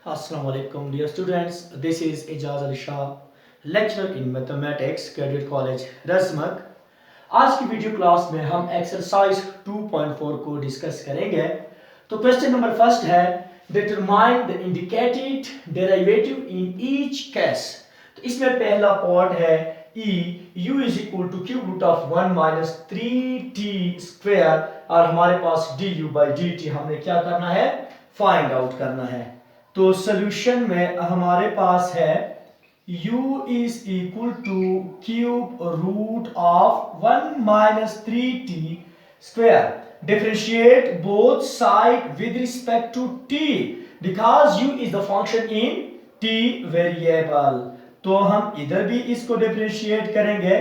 Assalamu alaikum dear students, this is Ijaz Ali Shah, lecturer in mathematics, Cadet College, रसमक। आज की video class में हम exercise 2.4 को discuss करेंगे। तो क्वेश्चन नंबर फर्स्ट है determine the indicated derivative in each case. तो इसमें पहला पार्ट है e u is equal to cube root of 1 minus 3t square और हमारे पास du बाई dt हमने क्या करना है, फाइंड आउट करना है। तो सॉल्यूशन में हमारे पास है u is equal to cube root of 1 minus 3t square. Differentiate both side with respect to t because u is the function in t variable. तो हम इधर भी इसको डिफरेंशिएट करेंगे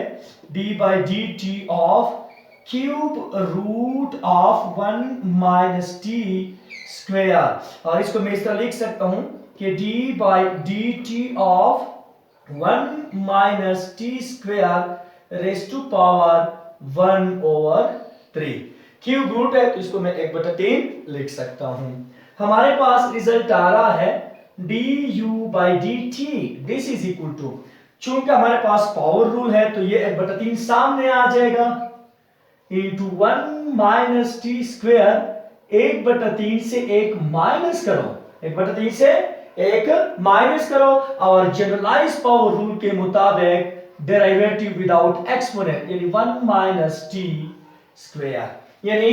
d by d t of cube root of 1 minus t square. और इसको मैं इस तरह लिख सकता हूं कि d by d t of 1 minus t square raise to power 1 over 3। Cube root है तो इसको मैं 1/3 लिख सकता हूं। हमारे पास रिजल्ट आ रहा है du by d t this is equal to, चूंकि हमारे पास पावर रूल है तो ये 1/3 सामने आ जाएगा इंटू 1 माइनस टी स्क्वायर। 1/3 से 1 माइनस करो, 1/3 से 1 माइनस करो और जनरलाइज पावर रूल के मुताबिक डेरिवेटिव विदाउट एक्सपोनेंट यानी 1 माइनस टी स्क्वायर, यानी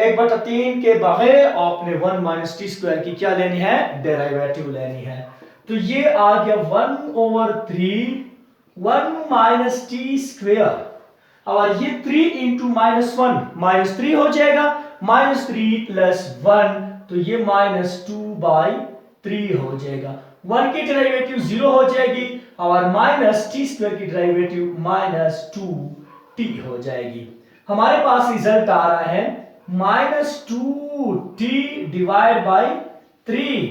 1/3 के बगैर आपने 1 माइनस टी स्क्वायर की क्या लेनी है, डेरिवेटिव लेनी है। तो ये आ गया 1 ओवर 3 1 माइनस टी स्क्वायर और ये 3 इंटू माइनस 1 माइनस 3 हो जाएगा, माइनस 3 प्लस 1 तो ये माइनस 2 बाई 3 हो जाएगा। 1 की डेरिवेटिव 0 हो जाएगी और माइनस टी स्क्वायर की डेरिवेटिव माइनस 2t हो जाएगी। हमारे पास रिजल्ट आ रहा है माइनस 2t डिवाइड बाई 3।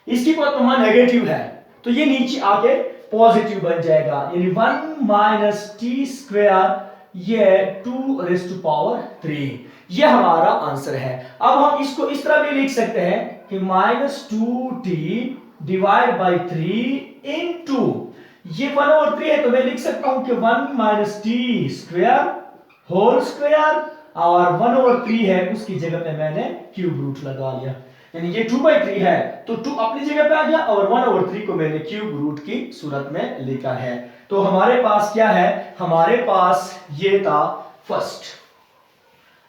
इसकी मान नेगेटिव है तो ये नीचे आके पॉजिटिव बन जाएगा, यानी 1 माइनस टी स्क्वायर ये 2 रेज़ टू पावर 3। ये हमारा आंसर है। अब हम इसको इस तरह भी लिख सकते हैं कि minus 2t divide by 3 into ये 1 ओवर 3 है तो मैं लिख सकता हूं कि 1 minus t square whole square और 1 ओवर 3 है उसकी जगह पे मैंने क्यूब रूट लगा लिया, यानी ये 2/3 है तो 2 अपनी जगह पे आ गया और 1 ओवर 3 को मैंने क्यूब रूट की सूरत में लिखा है। तो हमारे पास क्या है, हमारे पास ये था फर्स्ट।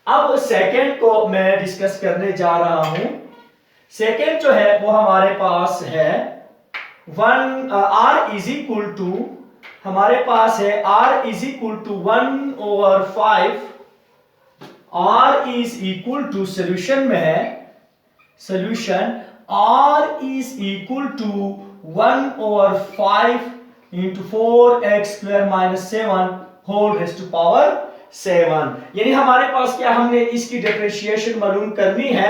अब सेकंड को मैं डिस्कस करने जा रहा हूं। सेकंड जो है वो हमारे पास है r इज इक्वल टू, हमारे पास है r is equal to 1 over 5। r is equal to solution में है, solution r is equal to 1 over 5 into 4x square minus 7 whole raise to power 7। यानी हमारे पास क्या, हमने इसकी डिफरेंशिएशन मालूम करनी है,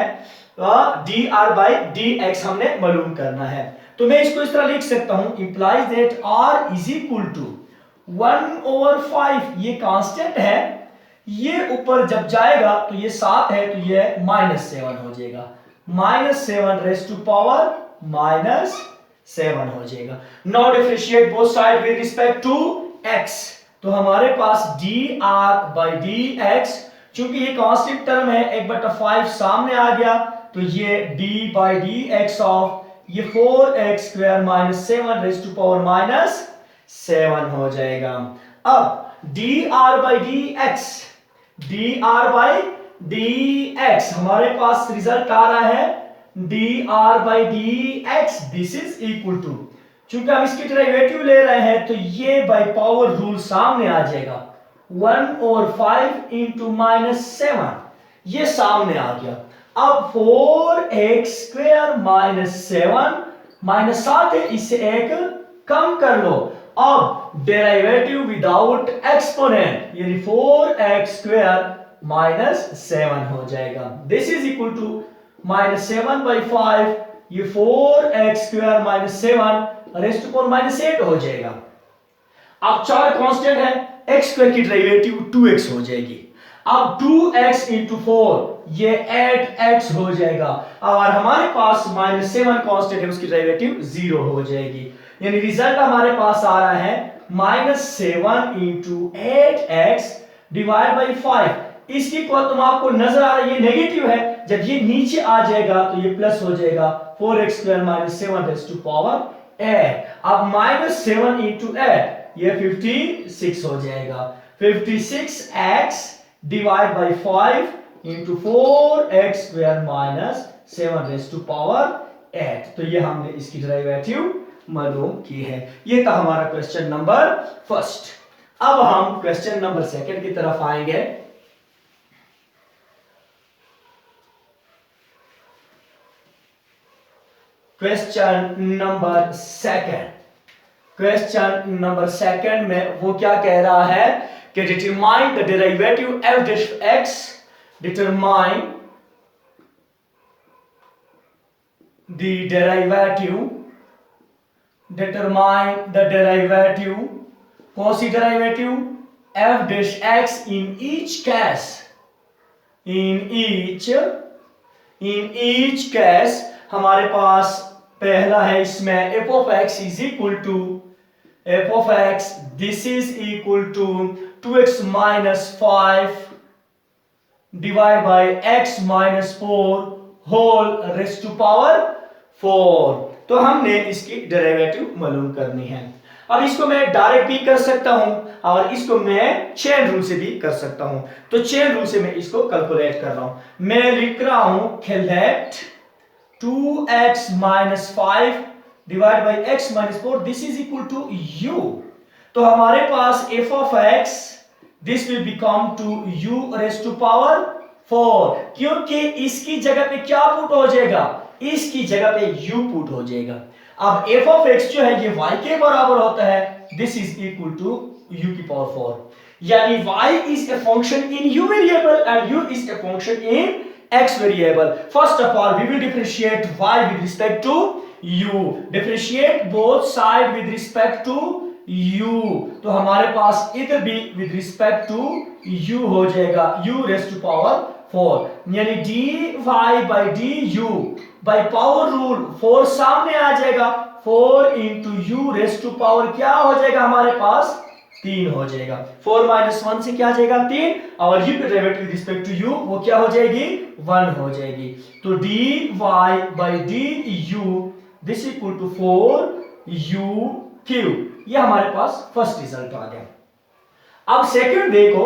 dr बाई dx हमने मालूम करना है। तो मैं इसको इस तरह लिख सकता हूं implies that r is equal to 1 over 5, ये कांस्टेंट है, ये ऊपर जब जाएगा तो ये 7 है तो ये माइनस 7 हो जाएगा, minus 7 raise to power minus 7 हो जाएगा। Now differentiate both side with respect to x। तो हमारे पास dr बाई dx, चूंकि ये कांस्टेंट टर्म है 1/5 सामने आ गया तो ये d बाई dx ऑफ ये 4x square minus 7 raise to power minus 7 हो जाएगा। अब dr by dx, dr by dx हमारे पास रिजल्ट आ रहा है dr by dx this is equal to, चूंकि हम इसकी डेरिवेटिव ले रहे हैं तो ये बाय पावर रूल सामने आ जाएगा, 1 ओवर 5 इंटू माइनस 7 ये सामने आ गया। अब 4x स्क्वायर माइनस 7 माइनस 7 है, इससे एक कम कर लो। अब डेरिवेटिव विदाउट एक्सपोनेंट यानी 4x स्क्वायर माइनस 7 हो जाएगा। This is equal to minus 7 by 5, ये 4x square minus 7 raise to power minus 8 हो जाएगा। अब 4 कांस्टेंट है, x स्क्वायर की डेरिवेटिव 2x हो जाएगी। अब 2x इंटू 4 ये 8x हो जाएगा और हमारे पास -7 कांस्टेंट है, उसकी डेरिवेटिव 0 हो जाएगी। यानी रिजल्ट हमारे पास आ रहा है -7 इंटू 8x डिवाइड बाई 5। इसकी को तुम आपको नजर आ रहा है ये नेगेटिव है, जब ये नीचे आ जाएगा तो ये प्लस हो जाएगा 4x square -7 raise to power 8। अब -7 इंटू 8 ये 56 हो जाएगा। 56x divide by 5 into 4x square -7 raise to power 8। तो ये हमने इसकी डेरिवेटिव मालूम की है। ये था हमारा क्वेश्चन नंबर फर्स्ट। अब हम क्वेश्चन नंबर सेकंड की तरफ आएंगे। क्वेश्चन नंबर सेकंड में वो क्या कह रहा है कि determine the derivative f dash x, determine the derivative कौन सी derivative f dash x in each case हमारे पास पहला है इसमें f of x is equal to f of x, this is equal to 2x minus 5 divided by x minus 4 whole raised to power 4। तो हमने इसकी डेरिवेटिव मालूम करनी है। अब इसको मैं डायरेक्ट भी कर सकता हूं और इसको मैं चेन रूल से भी कर सकता हूं। तो चेन रूल से मैं इसको कैलकुलेट कर रहा हूं। मैं लिख रहा हूं कि late 2x minus 5 divided by x minus 4 this is equal to u। तो हमारे पास f of x this will become to u raised to power 4, क्योंकि इसकी जगह पे क्या पुट हो जाएगा, इसकी जगह पे u पुट हो जाएगा। अब f of x जो है ये y के बराबर होता है, this is equal to u की पावर 4। यानी y is a function in u variable and u is a function in x variable। First of all we will differentiate y with respect to u, differentiate both side with respect to u। तो हमारे पास इधर भी with respect to u हो जाएगा u raised to power 4, यानी dy by du by power rule 4 सामने आ जाएगा, 4 into u raised to power क्या हो जाएगा हमारे पास 3 हो जाएगा। 4 minus 1 से क्या आ जाएगा 3 और u की derivative with respect to u वो क्या हो जाएगी 1 हो जाएगी। तो dy by du this equal to 4u cube. ये हमारे पास फर्स्ट रिजल्ट आ गया। अब सेकंड देखो,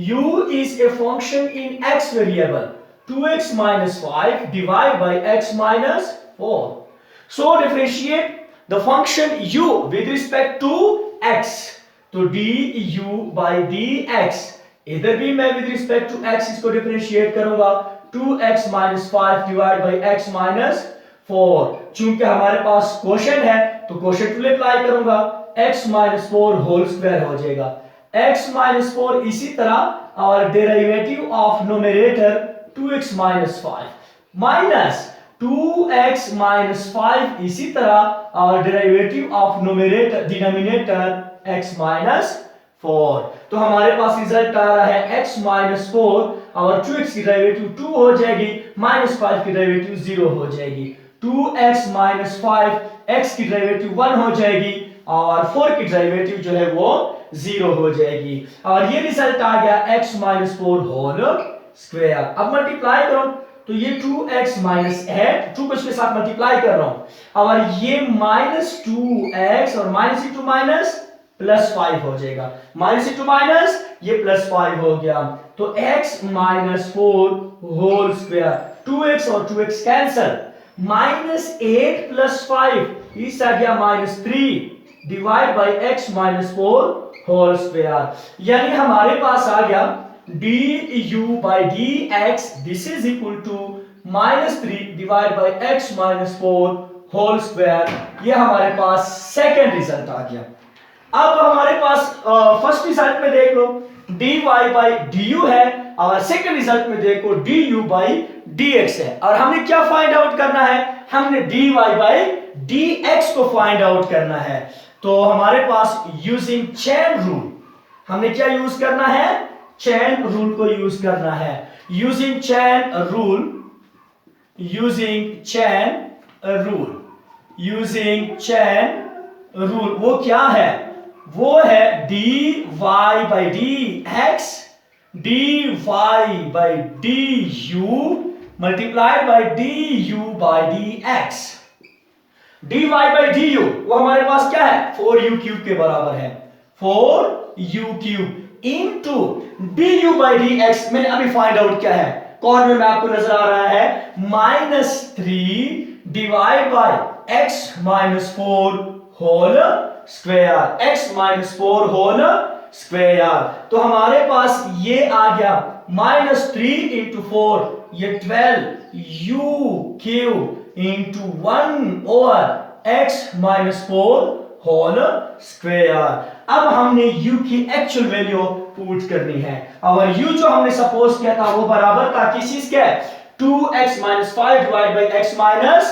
u is a function in x variable 2x minus 5 divided by x minus 4। So differentiate the function u with respect to x। तो du by dx, इधर भी मैं with respect to x इसको differentiate करूंगा 2x minus 5 divided by x minus 4। चूंकि हमारे पास quotient है तो क्वोशंट रूल अप्लाई करूंगा, x minus 4 होल स्क्वायर हो जाएगा, x minus 4 इसी तरह और derivative of numerator 2x minus 5 minus 2x minus 5 इसी तरह और derivative of numerator denominator x minus 4। तो हमारे पास रिजल्ट आ रहा है x minus 4 और 2x की डेरिवेटिव 2 हो जाएगी, minus 5 की डेरिवेटिव 0 हो जाएगी, 2x minus 5 x की डेरिवेटिव 1 हो जाएगी और 4 की डेरिवेटिव जो है वो 0 हो जाएगी और ये रिजल्ट आ गया x minus 4 होल स्क्वायर। अब मल्टीप्लाई करो तो ये 2x minus 8, 2 को इसके साथ मल्टीप्लाई कर रहा हूं और ये minus 2x और minus into minus प्लस 5 हो जाएगा, माइनस इंटू माइनस ये प्लस 5 हो गया। तो x minus 4 whole square, 2x और 2x कैंसल, minus 8 plus 5 इस आ गया minus 3 divide by x minus 4 whole square. यानी हमारे पास आ गया du by dx this is equal to minus 3 divide by x minus 4 whole square. ये हमारे पास सेकंड रिजल्ट आ गया। अब हमारे पास फर्स्ट रिजल्ट में देख लो dy by du है और सेकंड रिजल्ट में देखो du by dx है और हमने क्या फाइंड आउट करना है, हमने dy by dx को फाइंड आउट करना है। तो हमारे पास यूजिंग चेन रूल हमने क्या यूज करना है, चेन रूल को यूज करना है। Using chain rule, using chain rule, using chain rule, वो क्या है? वो है dy by dx dy by du multiplied by du by dx। dy by du वो हमारे पास क्या है? 4u क्यूब के बराबर है, 4u cube into du by dx। मैंने अभी फाइंड आउट क्या है, कॉर्नर में आपको नजर आ रहा है -3 divide by x minus 4 whole square, x minus 4 whole square. तो हमारे पास ये आ गया -3 इंटू 4, ये 12 u cube into 1 over x minus 4 whole square. अब हमने u की एक्चुअल वैल्यू पुट करनी है। और u जो हमने सपोज किया था वो बराबर था किस चीज के? 2x minus 5 divide by x minus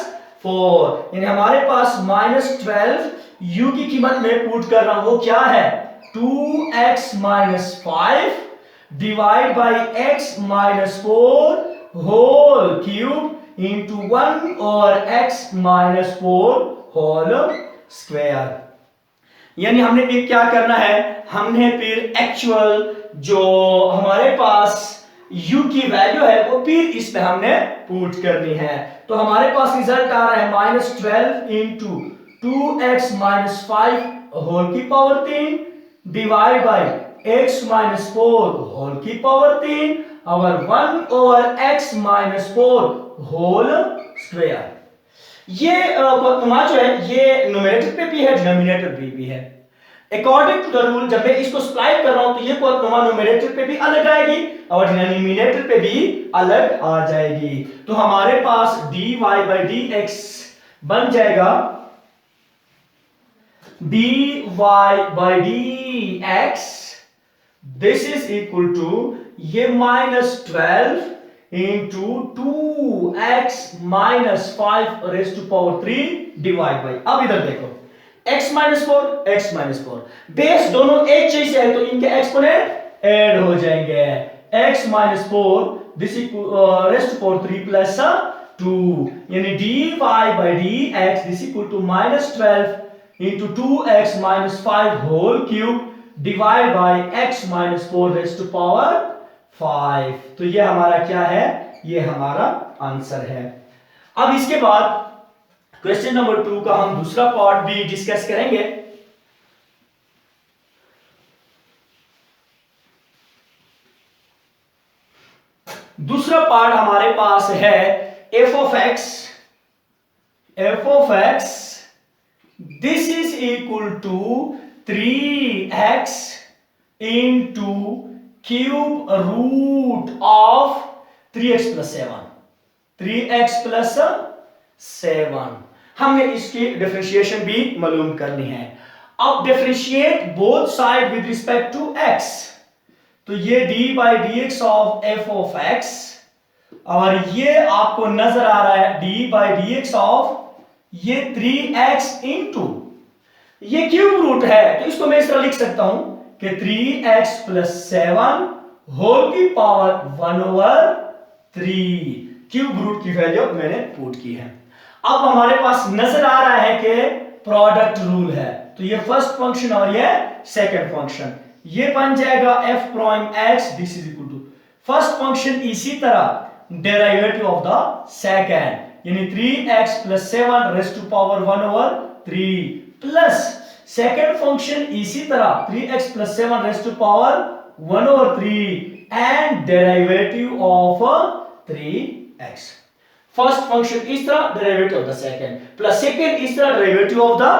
4। यानी हमारे पास -12 u की कीमत में पुट कर रहा हूं, वो क्या है? 2x minus 5 divide by x minus 4 whole cube into 1 और x माइनस 4 होल स्क्वायर। यानी हमने फिर क्या करना है, हमने फिर एक्चुअल जो हमारे पास u की वैल्यू है वो फिर इसमें हमने पुट करनी है। तो हमारे पास रिजल्ट आ रहा है -12 इंटू 2x माइनस 5 होल की power 3 divide by x minus 4 whole की पावर 3 और 1 over x minus 4 whole square. ये जो है ये न्यूमरेटर पे भी है, डिनोमिनेटर पे भी है। अकॉर्डिंग टू द रूल जब मैं इसको सब्ट्रैक्ट कर रहा हूं तो ये न्यूमरेटर पे भी अलग आएगी और डिनोमिनेटर पे भी अलग आ जाएगी। तो हमारे पास dy by dx बन जाएगा dy by dx this is equal to ये -12 into 2x minus 5 raise to power 3 divide by, अब इधर देखो x माइनस 4 बेस दोनों एक जैसे है तो इनके एक्सपोनेंट ऐड हो जाएंगे। x minus 4 this raise to power 3 plus 2 यानी dy by dx this equal to -12 into 2x minus 5 whole cube divide by x minus 4 raise to power 5। तो ये हमारा क्या है? ये हमारा आंसर है। अब इसके बाद क्वेश्चन नंबर 2 का हम दूसरा पार्ट भी डिस्कस करेंगे। दूसरा पार्ट हमारे पास है f of x this is equal to 3x into cube root of 3x plus 7, 3x plus 7। हमने इसकी डिफरेंशिएशन भी मालूम करनी है। अब differentiate both side with respect to x, तो ये d by dx of f of x और ये आपको नजर आ रहा है d बाई dx ऑफ ये 3x इंटू ये क्यूब रूट है तो इसको मैं इस तरह लिख सकता हूं कि 3x प्लस 7 होल की पावर 1 ओवर 3 क्यूब रूट की वैल्यू मैंने पुट की है। अब हमारे पास नजर आ रहा है कि प्रोडक्ट रूल है, तो ये फर्स्ट फंक्शन और ये सेकंड फंक्शन, ये बन जाएगा f prime x this is equal to first function इसी तरह डेरिवेटिव ऑफ द सेकंड यानी 3x plus 7 raise to power 1 over 3 plus second function इसी तरह 3x plus 7 raise to power 1 over 3 and derivative of 3x। First function इस तरह derivative of the second plus second इस तरह derivative of the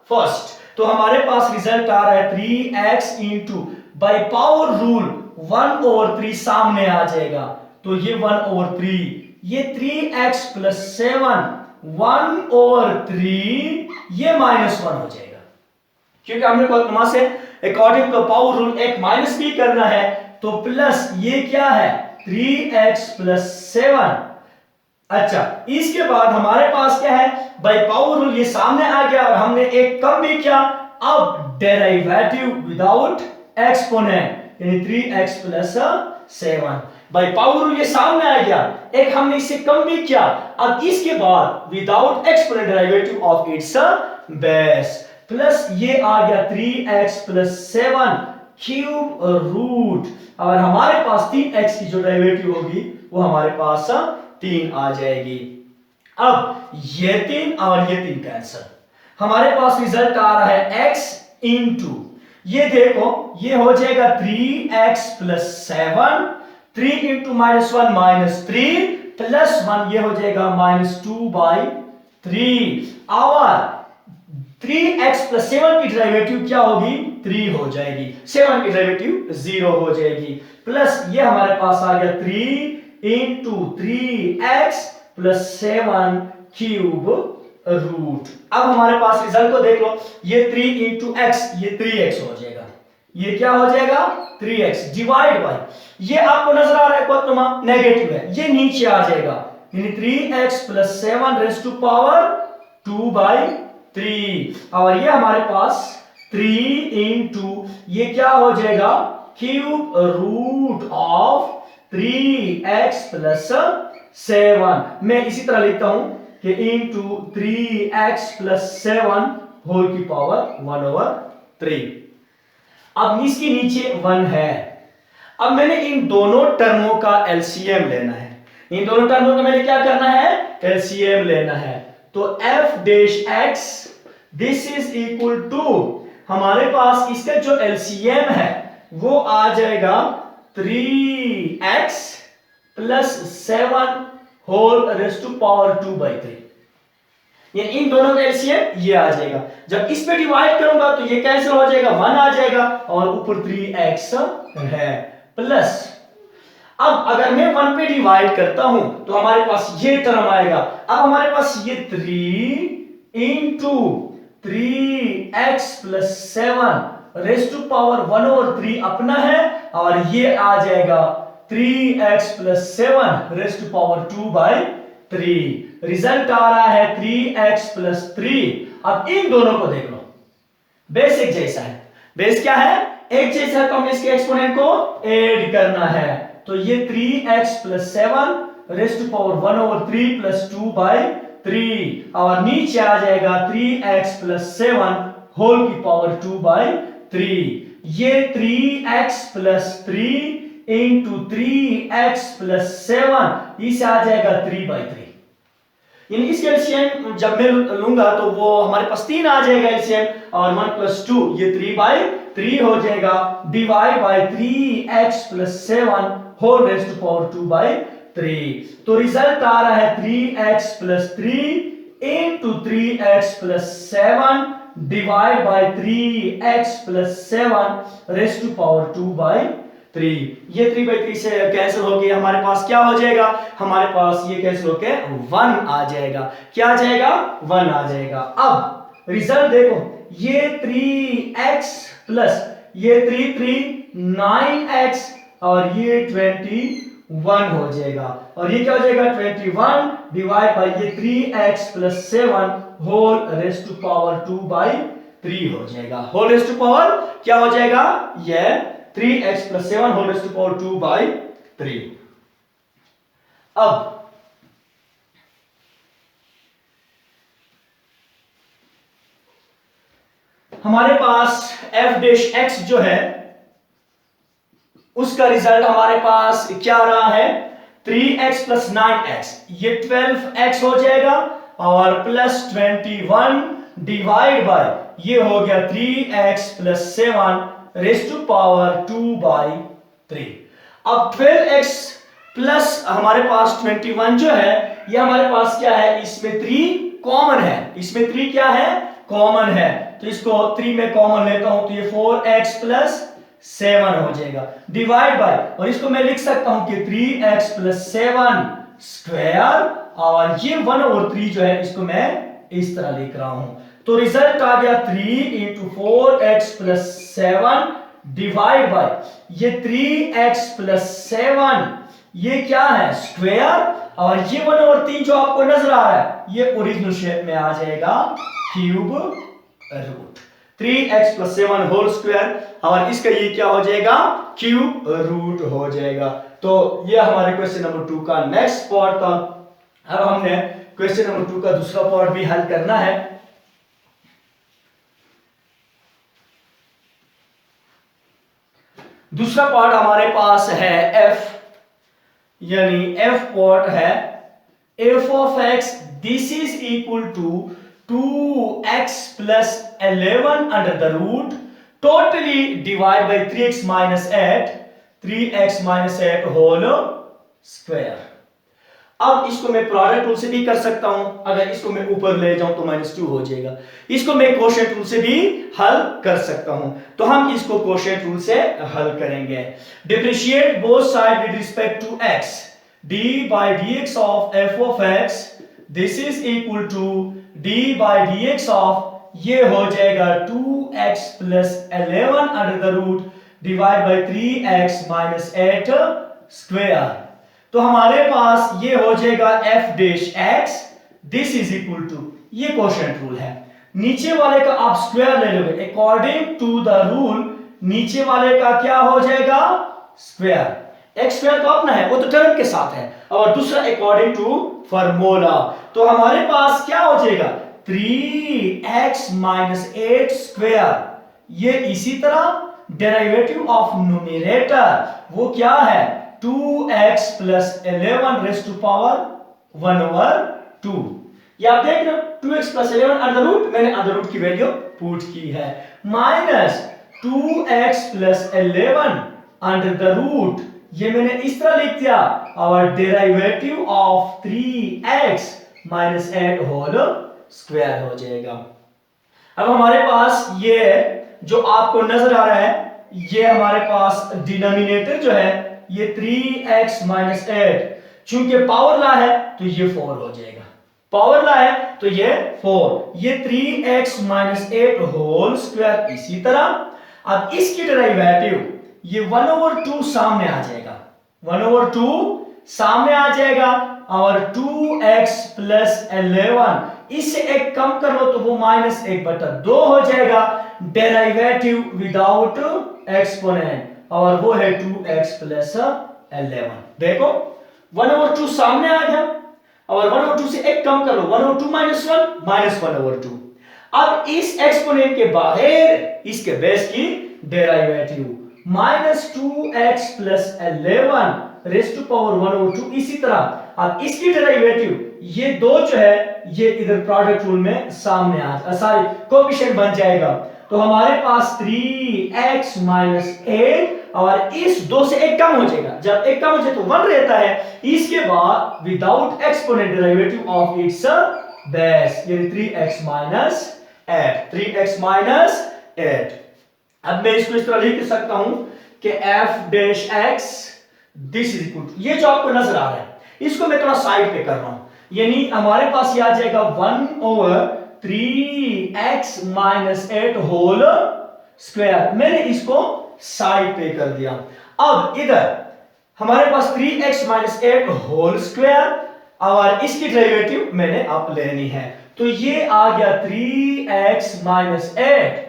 first. तो हमारे पास result आ रहा है 3x into by power rule 1 over 3 सामने आ जाएगा तो ये 1 ओवर 3 ये 3x प्लस 7 1 ओवर 3 ये -1 हो जाएगा क्योंकि हमने वहां से अकॉर्डिंग टू पावर रूल एक माइनस भी करना है तो प्लस ये क्या है 3x प्लस 7। अच्छा इसके बाद हमारे पास क्या है बाय पावर रूल ये सामने आ गया और हमने एक कम भी किया। अब डेरिवेटिव विदाउट एक्सपोनेंट यानी 3x प्लस 7। भाई पावर रूल ये सामने आ गया, एक हमने इससे कम भी किया। अब इसके बाद without exponent derivative of its base plus ये आ गया 3x प्लस 7 क्यूब रूट, और हमारे पास 3x की जो डेरिवेटिव होगी वो हमारे पास 3 आ जाएगी। अब ये 3 और ये 3 कैंसिल, हमारे पास रिजल्ट आ रहा है x इंटू ये देखो ये हो जाएगा 3x प्लस 7, 3 इंटू -1 -3 प्लस 1 ये हो जाएगा -2/3, और 3x प्लस 7 की डेरिवेटिव क्या होगी 3 हो जाएगी, 7 की डेरिवेटिव 0 हो जाएगी, प्लस ये हमारे पास आ गया 3 into 3x plus 7 cube root. अब हमारे पास रिजल्ट को देख लो, ये 3 इंटू x ये 3x हो जाएगा, ये क्या हो जाएगा 3x डिवाइड बाय ये आपको नजर आ रहा है कोतुमा नेगेटिव है, ये नीचे आ जाएगा, यानी 3x plus 7 raise to power 2/3, और ये हमारे पास 3 इंटू ये क्या हो जाएगा cube root of 3x plus 7। मैं इसी तरह लिखता हूं कि इंटू 3x प्लस 7 होल की पावर 1/3। अब इसके नीचे 1 है, अब मैंने इन दोनों टर्मों का एलसीएम लेना है, इन दोनों टर्मों का मैंने क्या करना है एलसीएम लेना है। तो f dash x this is equal to हमारे पास इसका जो एलसीएम है वो आ जाएगा 3x plus 7 whole raise to power 2/3, ये इन दोनों का एलसीएम ये आ जाएगा। जब इस पे डिवाइड करूंगा तो ये कैंसिल हो जाएगा, 1 आ जाएगा और ऊपर 3x है, प्लस अब अगर मैं 1 पे डिवाइड करता हूं तो हमारे पास ये टर्म आएगा। अब हमारे पास ये 3 into 3x plus 7 raise to power 1/3 अपना है, और ये आ जाएगा 3x plus 7 raise to power 2/3। Result आ रहा है 3x प्लस 3। अब इन दोनों को देख लो, बेस एक जैसा है, बेस क्या है एक जैसा है, तो हमें इसके एक्सपोनेंट को ऐड करना है। तो ये 3x plus 7 raise to power 1/3 plus 2/3, और नीचे आ जाएगा 3x प्लस 7 होल की पावर 2/3। ये 3x plus 3 into 3x plus 7 इसे आ जाएगा 3/3, यानी इसका एलसीएम जब मैं लूंगा तो वो हमारे पास 3 आ जाएगा एलसीएम, और 1 प्लस 2 ये 3/3 हो जाएगा, divide by 3x plus 7 whole raise to power 2/3। तो रिजल्ट आ रहा है 3x plus 3 into 3x plus 7 divide by 3x plus 7 raise to power 2/3। ये 3/3 से कैंसिल हो गया, हमारे पास क्या हो जाएगा, हमारे पास ये कैंसिल होके 1 आ जाएगा, क्या आ जाएगा 1 आ जाएगा। अब रिजल्ट देखो, ये 3x प्लस ये 9x और ये 21 हो जाएगा, और ये क्या हो जाएगा 21 डिवाइड बाय ये 3x plus 7 whole raise to power 2/3 हो जाएगा। होल रेज़ टू पावर क्या हो जाएगा, ये 3x plus 7 whole raise to power 2/3। अब हमारे पास f डैश x जो है उसका रिजल्ट हमारे पास क्या रहा है 3x प्लस 9x, ये 12x हो जाएगा, और प्लस 21 डिवाइड बाय ये हो गया 3x plus 7 raise to power 2/3। अब 12x प्लस हमारे पास 21 जो है ये हमारे पास क्या है, इसमें 3 कॉमन है, इसमें 3 क्या है कॉमन है, तो इसको 3 में कॉमन लेता हूं तो ये 4x प्लस 7 हो जाएगा, डिवाइड बाय, और इसको मैं लिख सकता हूं कि 3x प्लस 7 स्क्वायर, और ये 1/3 जो है इसको मैं इस तरह लिख रहा हूं। तो रिजल्ट आ गया 3 into 4x plus 7 divide by ये 3x प्लस 7 ये क्या है स्क्वायर, और ये 1/3 जो आपको नजर आ रहा है ये ओरिजिनल शेप में आ जाएगा cube root. 3x plus 7 whole square, और इसका ये क्या हो जाएगा, क्यूब रूट हो जाएगा। तो ये हमारे क्वेश्चन नंबर 2 का नेक्स्ट पार्ट था। अब हमने क्वेश्चन नंबर 2 का दूसरा पार्ट भी हल करना है। दूसरा पार्ट हमारे पास है f, यानी f पार्ट है f of x, this is equal to 2x plus 11 under the root totally divide by 3x minus 8, 3x minus 8 whole square. अब इसको मैं प्रोडक्ट रूल से भी कर सकता हूं, अगर इसको मैं ऊपर ले जाऊं तो -2 हो जाएगा। इसको मैं कोशेंट रूल से भी हल कर सकता हूं, तो हम इसको कोशेंट रूल से हल करेंगे। Differentiate both side with respect to x, d by dx of f of x, this is equal to d by dx of, ये हो जाएगा 2x plus 11 under the root divide by 3x minus 8 square. तो हमारे पास ये हो जाएगा f dash x, this is equal to, ये कोशेंट रूल है, नीचे वाले का आप स्क्वायर ले लोगे अकॉर्डिंग टू द रूल, नीचे वाले का क्या हो जाएगा, स्क्वायर। x स्क्वायर तो अपना है, वो तो टर्म के साथ है, और दूसरा अकॉर्डिंग टू फार्मूला। तो हमारे पास क्या हो जाएगा 3x माइनस 8 स्क्वायर, ये इसी तरह डेरिवेटिव ऑफ न्यूमरेटर वो क्या है 2x plus 11 raise to power 1/2। ये आप देख रहे हो 2x प्लस 11 अंडर रूट, मैंने अंडर रूट की वैल्यू पुट की है, minus 2x plus 11 under the root, ये मैंने इस तरह लिख दिया, और derivative of 3x minus 8 whole square हो जाएगा। अब हमारे पास ये जो आपको नजर आ रहा है, ये हमारे पास डिनोमिनेटर जो है ये 3x माइनस 8, चूंकि पावर ला है तो ये 4 हो जाएगा, पावर ला है तो ये 4, ये 3x माइनस 8 होल स्क्वायर। इसी तरह अब इसकी डेरिवेटिव ये 1/2 सामने आ जाएगा, 1/2 सामने आ जाएगा, और 2x प्लस 11 इससे एक कम कर लो तो वो -1/2 हो जाएगा, डेरिवेटिव विदाउट एक्सपोनेंट, और वो है 2x प्लस 11। देखो 1/2 सामने आ गया, और 1/2 से एक कम कर लो, 1/2 माइनस 1 माइनस 1/2। अब इस एक्सपोनेंट के बाहर इसके बेस की derivative -2x plus 11 raise to power 1/2, इसी तरह अब इसकी डेरिवेटिव ये दो जो है ये इधर प्रोडक्ट रूल में सामने आ सॉरी कोएफिशिएंट बन जाएगा, तो हमारे पास 3x माइनस 8 और इस 2 से एक कम हो जाएगा, जब एक कम हो जाए तो 1 रहता है, इसके बाद without exponent derivative of its base, यानी 3x माइनस 8, 3x माइनस 8। अब मैं इसको इस तरह लिख सकता हूं कि f dash x this is equal to, ये जो आपको नजर आ रहा है इसको मैं थोड़ा साइड पे कर रहा हूं, यानी हमारे पास ये आ जाएगा 1/3x माइनस 8 होल स्क्वायर, मैंने इसको साइड पे कर दिया। अब इधर हमारे पास 3x माइनस 8 होल स्क्वायर, और इसकी डेरिवेटिव मैंने अब लेनी है, तो ये आ गया 3x माइनस 8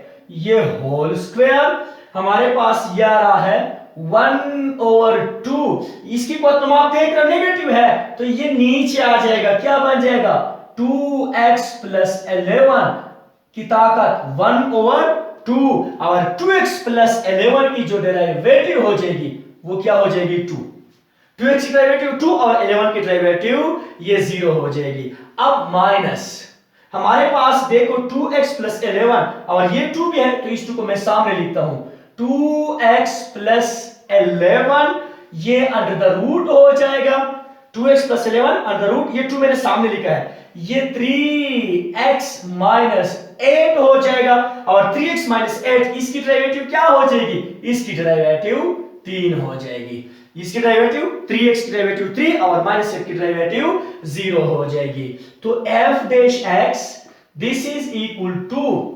ये होल स्क्वायर, हमारे पास ये आ रहा है 1/2, इसकी बात तुम आप देख रहे नेगेटिव है तो ये नीचे आ जाएगा, क्या बन जाएगा 2x प्लस 11 की ताकत 1/2, और 2x प्लस 11 की जो डेरिवेटिव हो जाएगी वो क्या हो जाएगी 2, 2x की डेरिवेटिव 2 और 11 की डेरिवेटिव ये 0 हो जाएगी। अब माइनस हमारे पास देखो 2x प्लस 11 और ये 2 भी है, तो इस 2 को मैं सामने लिखता हूं, 2x प्लस 11 ये अंडर द रूट हो जाएगा, 2x प्लस 11 अंडर रूट, ये 2 मैंने सामने लिखा है, ये 3x माइनस 8 हो जाएगा, और 3x माइनस 8 इसकी डेरिवेटिव क्या हो जाएगी, इसकी डेरिवेटिव 3 हो जाएगी, इसकी डेरिवेटिव 3x की डेरिवेटिव 3 और -8 की डेरिवेटिव 0 हो जाएगी। तो f dash x this is equal to,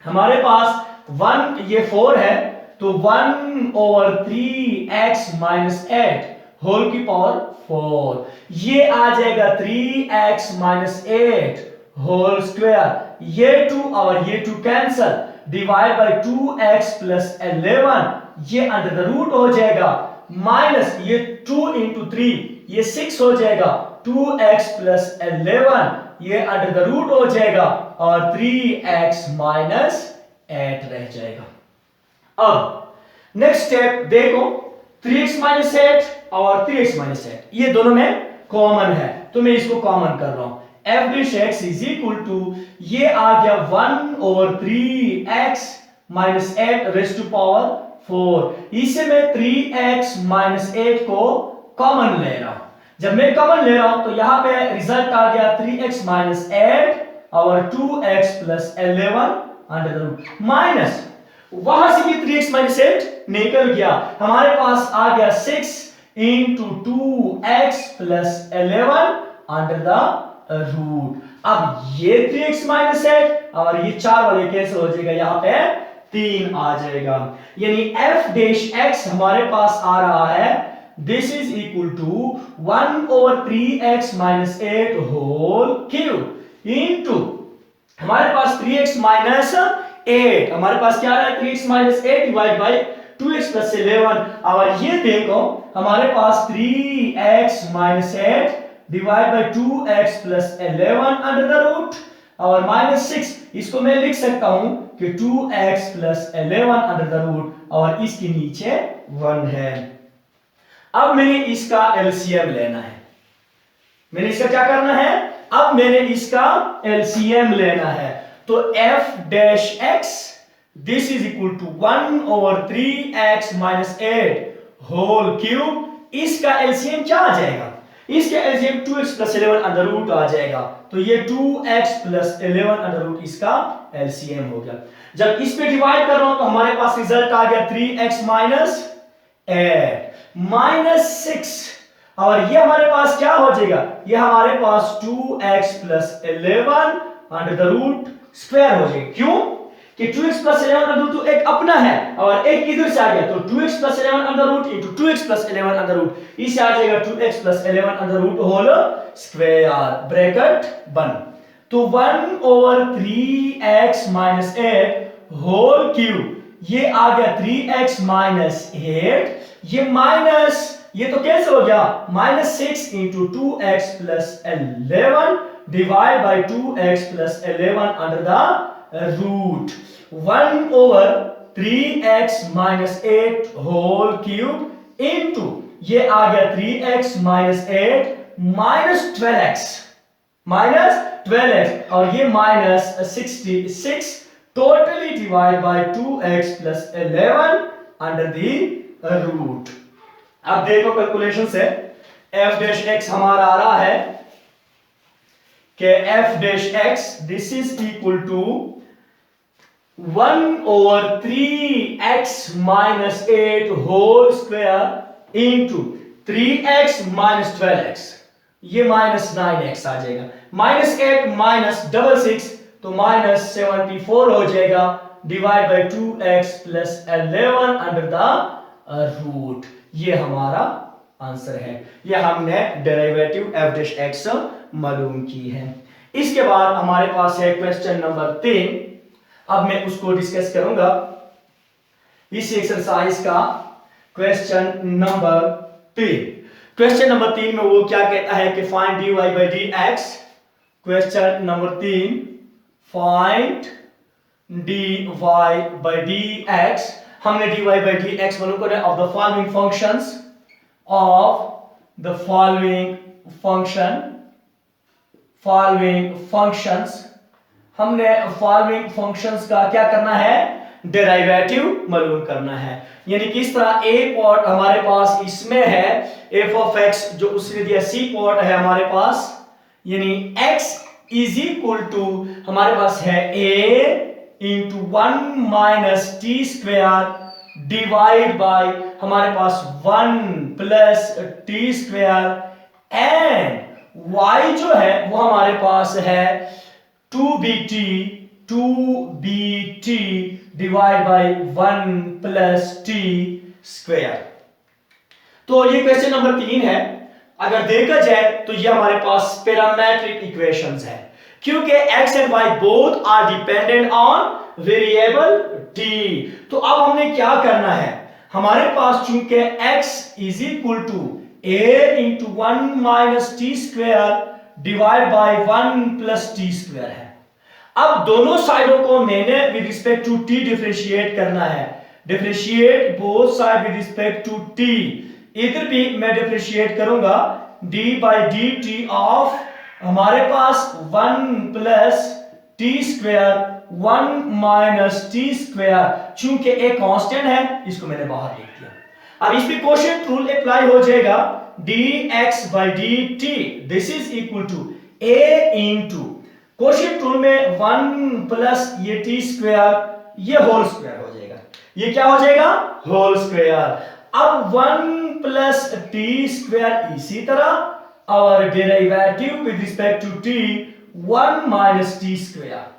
हमारे पास 1 ये 4 है तो 1/3x माइनस 8 होल की पावर 4, ये आ जाएगा 3x माइनस 8 होल स्क्वायर, ये 2 और ये 2 cancel, divide by 2x plus 11, ये अंडर द रूट हो जाएगा, माइनस ये 2 इंटू 3 ये 6 हो जाएगा, 2x प्लस 11 ये अंडर द रूट हो जाएगा और 3x माइनस 8 रह जाएगा। अब नेक्स्ट स्टेप देखो, 3x माइनस 8 और 3x माइनस 8 ये दोनों में कॉमन है, तो मैं इसको कॉमन कर रहा हूं। f dash x is equal to, ये आ गया 1 और 3x minus 8 raise to power 4। इसे मैं 3x माइनस 8 को कॉमन ले रहा हूं। जब मैं कॉमन ले रहा हूं तो यहां पे रिजल्ट आ गया 3x माइनस 8 और 2x plus 11 under the root, minus वहां से ये 3x माइनस 8 निकल गया, हमारे पास आ गया 6 into 2x plus 11 under the root. अब ये 3x माइनस 8 और ये 4 वाले कैंसिल हो जाएगा, यहां पे 3 आ जाएगा, यानी f डैश x हमारे पास आ रहा है, this is equal to 1 over 3x minus 8 whole cube into हमारे पास 3x माइनस 8, हमारे पास क्या रहा है 3x minus 8 divide by 2x plus 11, और ये देखो हमारे पास 3x minus 8 divide by 2x plus 11 under the root और माइनस 6, इसको मैं लिख सकता हूं कि 2x plus 11 under the root और इसके नीचे 1 है। अब मैंने इसका एलसीएम लेना है, मैंने इसका क्या करना है, अब मैंने इसका एलसीएम लेना है, तो f dash x this is equal to 1 over 3x minus 8 whole cube, इसका एलसीएम क्या आ जाएगा, इसके LCM 2x plus 11 under root आ जाएगा, तो ये 2x प्लस 11 अंडर रूट इसका एलसीएम हो गया। जब इस पे डिवाइड कर रहा हूं तो हमारे पास रिजल्ट आ गया 3x माइनस 8 माइनस 6 और ये हमारे पास क्या हो जाएगा, ये हमारे पास 2x plus 11 under the root square हो जाएगा। क्यों कि 2x प्लस 11 अंडर रूट एक अपना है और एक इधर से आ गया, तो 2x plus 11 under root into 2x plus 11 under root, इससे आ जाएगा 2x plus 11 under root whole square bracket बंद, तो 1 over 3x minus 8 whole cube, ये आ गया 3x माइनस 8, ये माइनस ये तो कैंसिल हो गया, minus 6 into 2x plus 11 divide by 2x plus 11 under the root, 1 over 3x minus 8 whole cube into ये आ गया 3x माइनस 8 माइनस 12x और ये minus 66 totally divide by 2x plus 11 under the root. अब देखो calculation से f dash x हमारा आ रहा है कि f dash x this is equal to 1 over 3x minus 8 whole square into 3x minus 12x, ये माइनस 9x आ जाएगा, minus 8 minus 66 तो माइनस 74 हो जाएगा divide by 2x plus 11 under the root, ये हमारा आंसर है। ये हमने डेरिवेटिव f डैश x मालूम की है। इसके बाद हमारे पास है क्वेश्चन नंबर 3, अब मैं उसको डिस्कस करूंगा। इस एक्सरसाइज का क्वेश्चन नंबर 3, क्वेश्चन नंबर 3 में वो क्या कहता है कि find dy by dx, question number 3 find dy by dx, हमने dy बाई dx मालूम करना है of the following functions, of the following functions, हमने फॉलोइंग फंक्शंस का क्या करना है, डेरिवेटिव मालूम करना है। यानी कि इस तरह a पॉट हमारे पास इसमें है f ऑफ x, जो उसने दिया c पॉट है हमारे पास, यानी x इज इक्वल टू हमारे पास है a into 1 minus t square divide by हमारे पास 1 plus T square and y जो है वो हमारे पास है 2bt divide by 1 plus T square. तो ये क्वेश्चन नंबर 3 है। अगर देखा जाए तो ये हमारे पास पैरामीट्रिक इक्वेशंस है क्योंकि x and y both are dependent on variable t। तो अब हमने क्या करना है, हमारे पास चूंकि x is equal to a into 1 minus t square divide by 1 plus t square है। अब दोनों साइडों को मैंने with respect to t differentiate करना है। Differentiate both side with respect to t। इधर भी मैं डिफरेंशिएट करूंगा d by d t of हमारे पास 1 plus t square 1 minus t square, चूंकि एक कांस्टेंट है इसको मैंने बाहर लिख दिया। अब इस पे क्वोशिएंट रूल अप्लाई हो जाएगा, dx by dt this is equal to a into quotient rule में 1 प्लस ये टी स्क्वेयर ये होल स्क्वायर हो जाएगा। ये क्या हो जाएगा, होल स्क्वायर। अब 1 प्लस टी स्क्वायर इसी तरह और derivative with respect to t 1 minus t square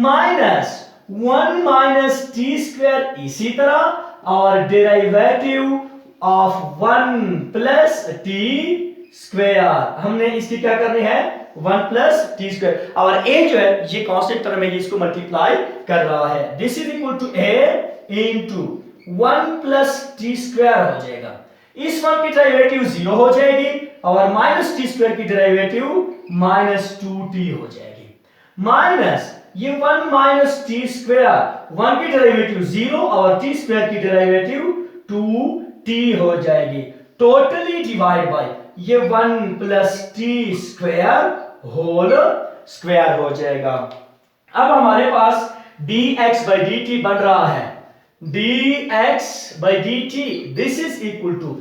minus 1 minus t square इसी तरह और derivative of 1 plus T square. हमने इसकी क्या करनी है, 1 प्लस टी स्क्वायर और a जो है ये कांस्टेंट टर्म है, इसको मल्टीप्लाई कर रहा है। This is equal to a into 1 plus T square हो जाएगा। इस 1 की डेरिवेटिव 0 हो जाएगी और माइनस टी स्क्वायर की डेरिवेटिव माइनस 2t हो जाएगी। माइनस ये 1 माइनस टी स्क्वायर 1 की डेरिवेटिव 0 और टी स्क्वायर की डेरिवेटिव 2t हो जाएगी। टोटली डिवाइड बाय ये 1 plus T square whole square हो जाएगा। अब हमारे पास dx by dt बन रहा है, dx by dt this is equal to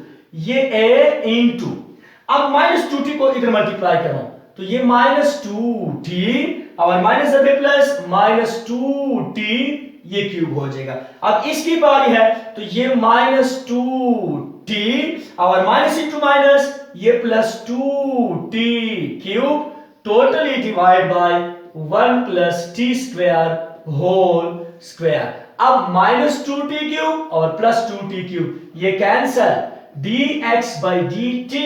ये a इंटू अब माइनस 2t को इधर मल्टीप्लाई करो तो ये माइनस 2t और माइनस प्लस माइनस 2t ये क्यूब हो जाएगा। अब इसकी बारी है तो ये माइनस 2t और माइनस इंटू माइनस ये plus 2t cube totally divide by 1 plus T square whole square. अब माइनस 2t क्यूब और प्लस 2t क्यूब ये कैंसल, dx by dt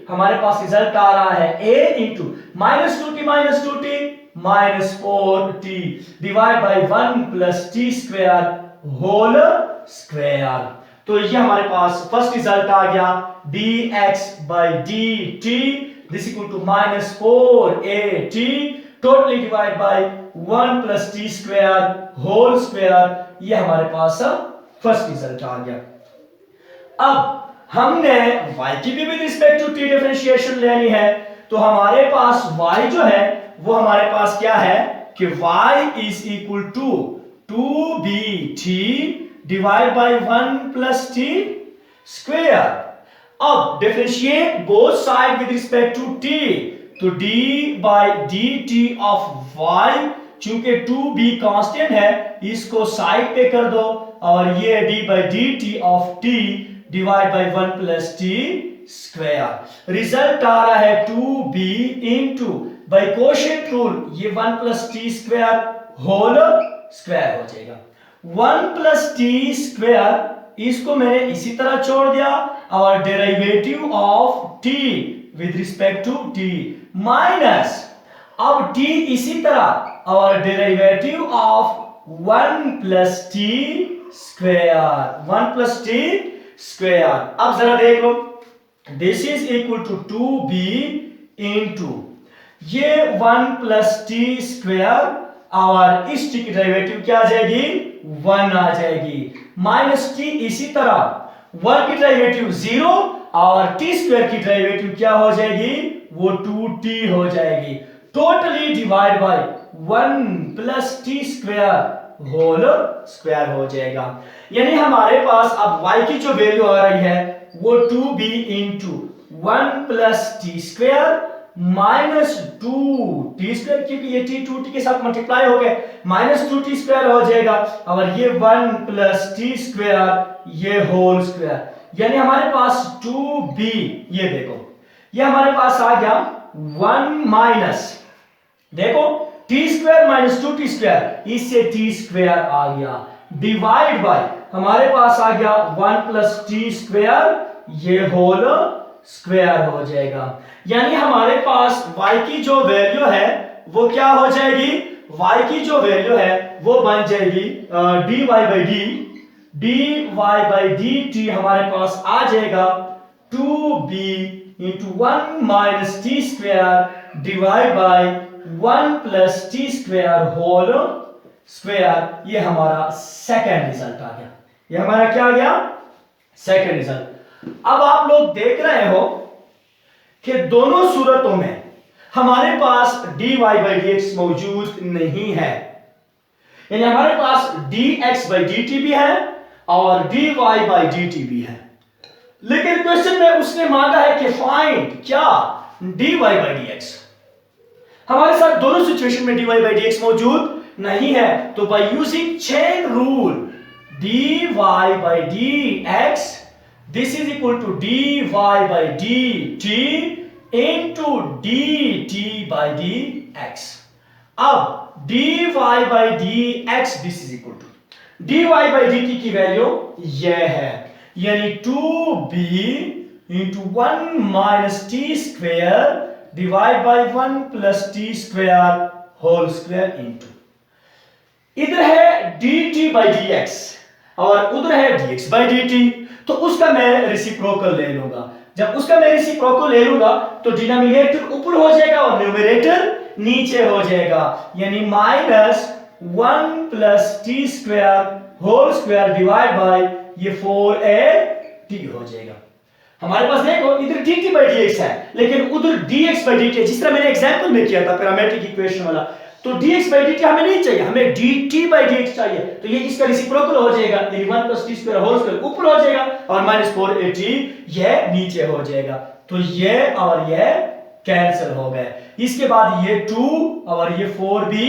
हमारे पास रिजल्ट आ रहा है a into minus 2t minus 4t divide by 1 plus T square whole square. तो ये हमारे पास फर्स्ट रिजल्ट आ गया, dx by dt this equal to minus 4at totally divide by 1 plus T square whole square. ये हमारे पास first result आ गया। अब हमने y की भी with respect to t differentiation लेनी है, तो हमारे पास y जो है वो हमारे पास क्या है कि y is equal to 2bt divide by 1 plus T square. अब differentiate both side with respect to t, तो d by dt of y चूंकि 2b कांस्टेंट है इसको साइड पे कर दो और ये d by dt of t divide by 1 plus T square. Result आ रहा है 2b into by quotient rule ये 1 plus T square whole square हो जाएगा। 1 प्लस टी स्क्वायर इसको मैंने इसी तरह छोड़ दिया और derivative of t with respect to t minus अब t इसी तरह और derivative of 1 plus T square 1 plus T square. अब जरा देख लो, this is equal to 2b into ये 1 प्लस टी स्क्वायर और इस टी की डेरिवेटिव क्या आ जाएगी 1 आ जाएगी माइनस टी इसी तरह 1 की डेरिवेटिव 0 और टी स्क्वायर की डेरिवेटिव क्या हो जाएगी वो 2t हो जाएगी। Totally divide by 1 plus T square whole square हो जाएगा। यानी हमारे पास अब y की जो वैल्यू आ रही है वो 2b into 1 plus T square minus 2t square, क्योंकि ये t 2t के साथ मल्टीप्लाई हो गए माइनस 2t स्क्वायर हो जाएगा और ये 1 प्लस टी स्क्वायर ये होल स्क्वायर। यानी हमारे पास 2b ये देखो ये हमारे पास आ गया 1 माइनस देखो T square minus 2t square इससे टी स्क्वायर आ गया डिवाइड बाय हमारे पास आ गया 1 प्लस टी स्क्वायर ये होल स्क्वायर हो जाएगा। यानी हमारे पास y की जो वैल्यू है वो क्या हो जाएगी, y की जो वैल्यू है वो बन जाएगी dy dt हमारे पास आ जाएगा 2b into 1 minus t square divide by 1 plus T square whole square. ये हमारा सेकेंड रिजल्ट आ गया। ये हमारा क्या आ गया, सेकेंड रिजल्ट। अब आप लोग देख रहे हो कि दोनों सूरतों में हमारे पास dy by dx मौजूद नहीं है, यानी हमारे पास dx by dt भी है और dy by dt भी है, लेकिन क्वेश्चन में उसने मांगा है कि फाइंड क्या dy by dx। हमारे साथ दोनों सिचुएशन में dy by dx मौजूद नहीं है, तो by using chain rule dy by dx this is equal to dy by dt into dt by dx। अब dy by dx this is equal to dy by dt की value यह है, यानी 2b into 1 minus t square divide by 1 plus T square whole square into, इधर है dt by dx और उधर है dx by dt, तो उसका मैं रेसिप्रोकल ले लूंगा। जब उसका मैं रेसिप्रोकल ले लूंगा तो डिनोमिनेटर ऊपर हो जाएगा और न्यूमरेटर नीचे हो जाएगा, यानी minus 1 plus T square whole square divide by ये 4a t हो जाएगा। हमारे पास देखो इधर dt by dx है, लेकिन उधर dx by dt है, जिस तरह मैंने एग्जांपल में किया था पैरामीट्रिक इक्वेशन वाला। तो dx by dt हमें नहीं चाहिए, हमें dt by dx चाहिए, तो ये इसका रेसिप्रोकल हो जाएगा, यानी 1 plus T square whole square ऊपर हो जाएगा और माइनस 4at ये नीचे हो जाएगा, तो ये और ये कैंसिल हो गए। इसके बाद ये 2 और ये 4 भी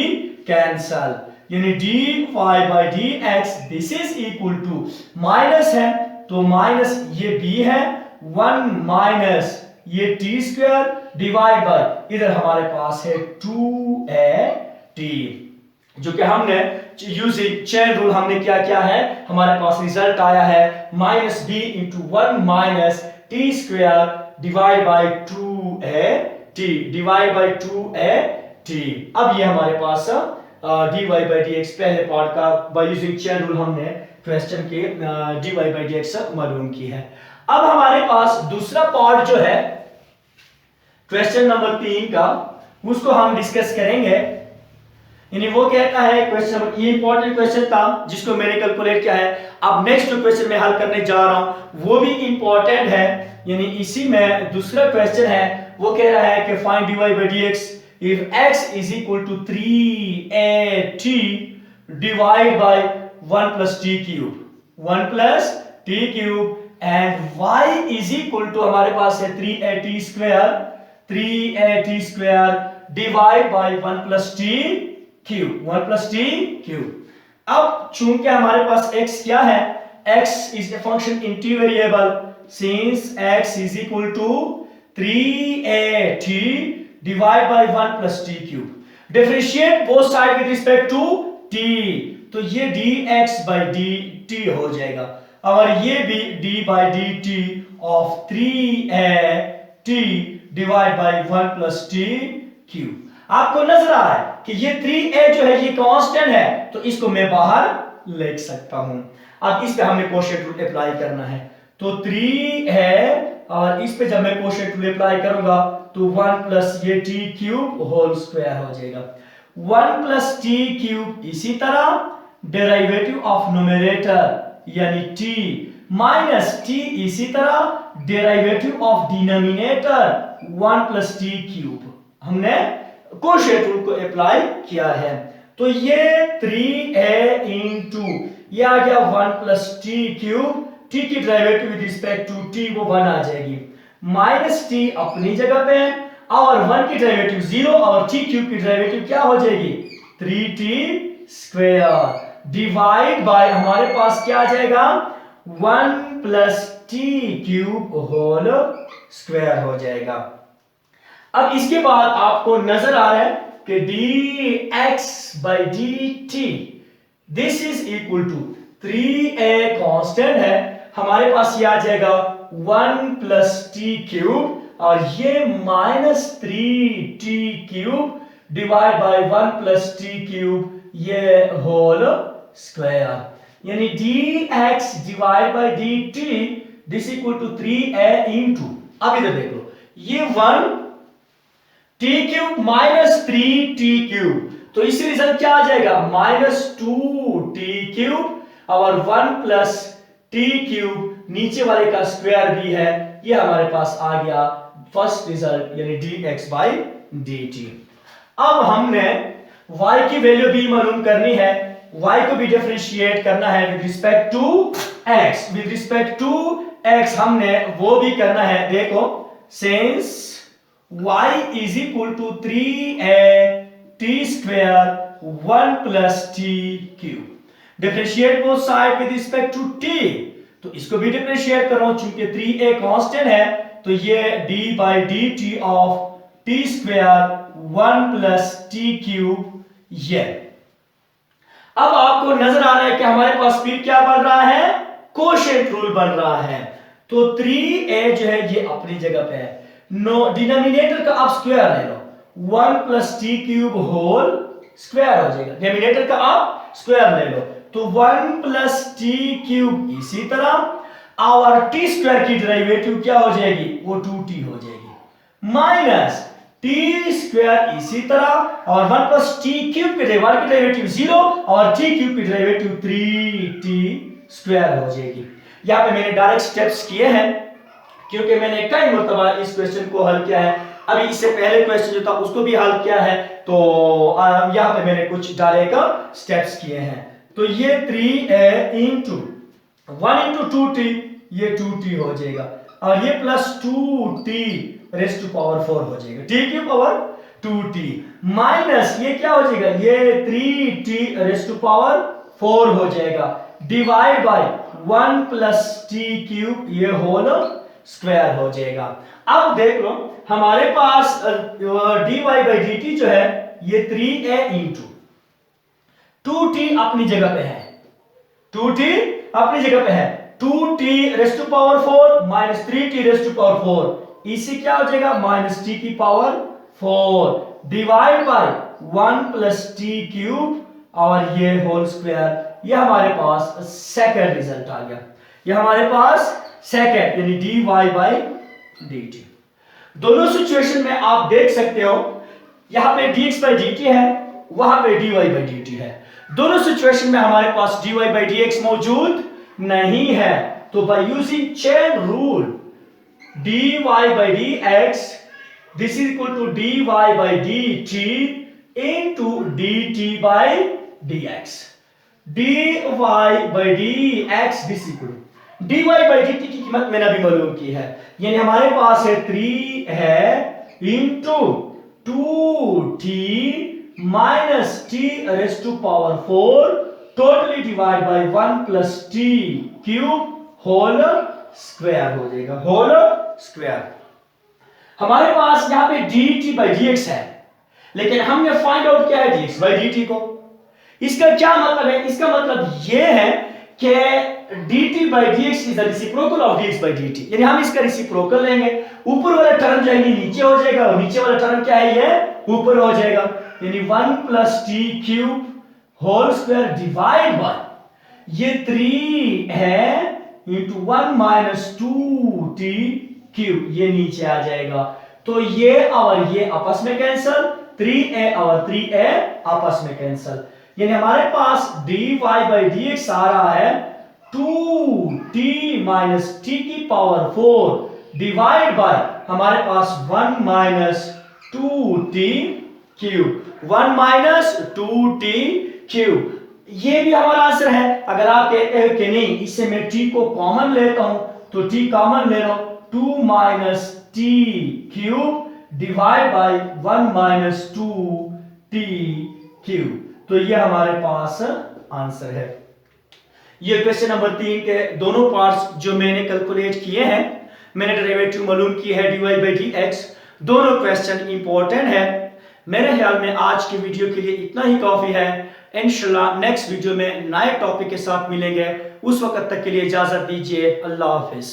कैंसिल, यानी dy by dx this is equal to minus है तो माइनस ये b है 1 माइनस ये टी स्क्वायर डिवाइड बाय इधर हमारे पास है 2at, जो कि हमने यूजिंग चेन रूल हमने क्या किया है, हमारे पास रिजल्ट आया है minus b into 1 minus t square divide bye 2at divide by 2at। अब ये हमारे पास dy by dx पहले पार्ट का बाय यूजिंग चेन रूल हमने क्वेश्चन के dy by dx मालूम की है। अब हमारे पास दूसरा पार्ट जो है क्वेश्चन नंबर 3 का, उसको हम डिस्कस करेंगे। यानी वो कहता है क्वेश्चन नंबर, ये इंपॉर्टेंट क्वेश्चन था जिसको मैंने कैलकुलेट किया है। अब नेक्स्ट जो क्वेश्चन मैं हल करने जा रहा हूं वो भी इंपॉर्टेंट है, यानी इसी में दूसरा क्वेश्चन है, वो कह रहा है कि find dy by dx if x is equal to 3at divide by 1 plus t cube 1 plus t cube and y is equal to हमारे पास है 3at square divide by 1 plus t cube। अब चूंकि हमारे पास x क्या है, x is a function empty variable, since x is equal to 3at divide by 1 plus t cube, differentiate both side with respect to t, तो ये dx by dt हो जाएगा और ये भी d by dt of 3at divide by 1 plus t cube। आपको नजर आ रहा है कि ये 3a जो है ये कांस्टेंट है, तो इसको मैं बाहर लिख सकता हूं। अब इस पे हमने कोशेंट रूल अप्लाई करना है, तो 3 है और इस पे जब मैं कोशेंट रूल अप्लाई करूंगा तो 1 प्लस ये t क्यूब होल स्क्वायर हो जाएगा। 1 प्लस t क्यूब, इसी तरह डेरिवेटिव ऑफ न्यूमरेटर यानी t माइनस t, इसी तरह derivative of denominator 1 plus t cube, हमने कोशेंट रूल को अप्लाई किया है। तो ये 3a इंटू ये आ गया 1 प्लस t क्यूब, t की derivative with respect to t वो 1 आ जाएगी, माइनस t अपनी जगह पे है और 1 की डेरिवेटिव 0 और t क्यूब की डेरिवेटिव क्या हो जाएगी 3t स्क्वायर डिवाइड बाय हमारे पास क्या आ जाएगा 1 plus t cube whole square हो जाएगा। अब इसके बाद आपको नजर आ रहा है कि dx by dt this is equal to 3a constant है, हमारे पास ये आ जाएगा 1 प्लस टी क्यूब और ये minus 3t cube divide by 1 plus t cube ये होल स्क्वायर यानी dx divide by dt this equal to 3a into, अब इधर देख लो, ये 1 t cube minus 3 t cube, तो इसी रिजल्ट क्या आ जाएगा माइनस 2 टी क्यूब और 1 प्लस टी क्यूब नीचे वाले का स्क्वायर भी है, ये हमारे पास आ गया फर्स्ट रिजल्ट यानी dx बाई dt। अब हमने y की वैल्यू भी मालूम करनी है, y को भी डिफरेंशिएट करना है with respect to x, with respect to x हमने वो भी करना है। देखो since y is equal to 3a t square 1 plus t cube, differentiate both side with respect to t, तो इसको भी डिफरेंशिएट कर रहा हूं चूंकि 3a कांस्टेंट है, तो ये d by dt of t square 1 plus t cube ये। अब आपको नजर आ रहा है कि हमारे पास फिर क्या बन रहा है, कोशेंट रूल बन रहा है, तो 3a जो है ये अपनी जगह पे है, नो डिनोमिनेटर का आप स्क्वायर ले लो, 1 plus t cube whole square हो जाएगा, डिनोमिनेटर का आप स्क्वायर ले लो, तो 1 प्लस टी क्यूब, इसी तरह और टी स्क्वायर की डेरिवेटिव क्या हो जाएगी, वो 2t हो जाएगी, माइनस टी स्क्वायर इसी तरह और 1 प्लस टी क्यूब की डेरिवेटिव 0 और टी क्यूब की डेरिवेटिव 3t स्क्वायर हो जाएगी। यहाँ पे मैंने डायरेक्ट स्टेप्स किए हैं क्योंकि मैंने कई मर्तबा इस क्वेश्चन को हल किया है, अभी इससे पहले क्वेश्चन जो था उसको भी हल किया है, तो यहाँ पे मैंने कुछ डायरेक्ट स्टेप्स किए हैं। तो ये 3a इंटू 1 इंटू 2t, ये 2t हो जाएगा और ये plus 2t raise to power 4 हो जाएगा, t की पावर 2t माइनस ये क्या हो जाएगा, ये 3t रेस टू पावर 4 हो जाएगा, divide by 1 plus t cube ये होल स्क्वायर हो जाएगा। अब देख लो हमारे पास dy बाई dt जो है ये 3a इंटू 2t अपनी जगह पे है, 2t अपनी जगह पे है, 2t raise to power 4 minus 3t raise to power 4, इसी क्या हो जाएगा माइनस t की power 4 divide by 1 plus t cube और ये होल स्क्वायर, ये हमारे पास सेकंड रिजल्ट आ गया, ये हमारे पास सेकंड यानी dy बाई dt। दोनों सिचुएशन में आप देख सकते हो यहां पे dx बाई dt है, वहां पे dy बाई dt है, दोनों सिचुएशन में हमारे पास dy बाई dx मौजूद नहीं है, तो by using chain rule dy by dx this is equal to dy by dt into dt by dx, dy by dx this equal dy by dt की कीमत मैंने अभी मालूम की है, यानी हमारे पास है 3 है into 2t minus t raise to power 4 totally divide by 1 plus t cube whole square हो जाएगा, होल स्क्वायर। हमारे पास यहां पे dt बाई dx है, लेकिन हमने फाइंड आउट किया है dx बाई dt को, इसका क्या मतलब है, इसका मतलब यह है कि dt by dx is the reciprocal of dx by dt, यानी हम इसका रेसिप्रोकल लेंगे, ऊपर वाला टर्म जाएंगे नीचे हो जाएगा और नीचे वाला टर्म क्या है ये ऊपर हो जाएगा, यानी 1 plus t cube whole square divide by ये 3 है इंटू 1 माइनस 2t क्यूब, ये नीचे आ जाएगा, तो ये और ये आपस में कैंसिल, 3a और 3a आपस में कैंसिल, यानी हमारे पास dy बाई dx आ रहा है 2t माइनस t की पावर 4 डिवाइड बाय हमारे पास 1 minus 2t cube, 1 minus 2t cube, ये भी हमारा आंसर है। अगर आप कहते हो कि नहीं इससे मैं t को कॉमन लेता हूं, तो t कॉमन ले लो, 2 minus t cube divide by 1 minus 2t cube, तो ये हमारे पास आंसर है। ये क्वेश्चन नंबर 3 के दोनों पार्ट्स जो मैंने कैलकुलेट किए हैं, मैंने डेरिवेटिव मालूम की है dy बाई dx, दोनों क्वेश्चन इंपॉर्टेंट है। मेरे ख्याल में आज की वीडियो के लिए इतना ही काफी है, इंशाल्लाह नेक्स्ट वीडियो में नए टॉपिक के साथ मिलेंगे, उस वक्त तक के लिए इजाजत दीजिए, अल्लाह हाफिज।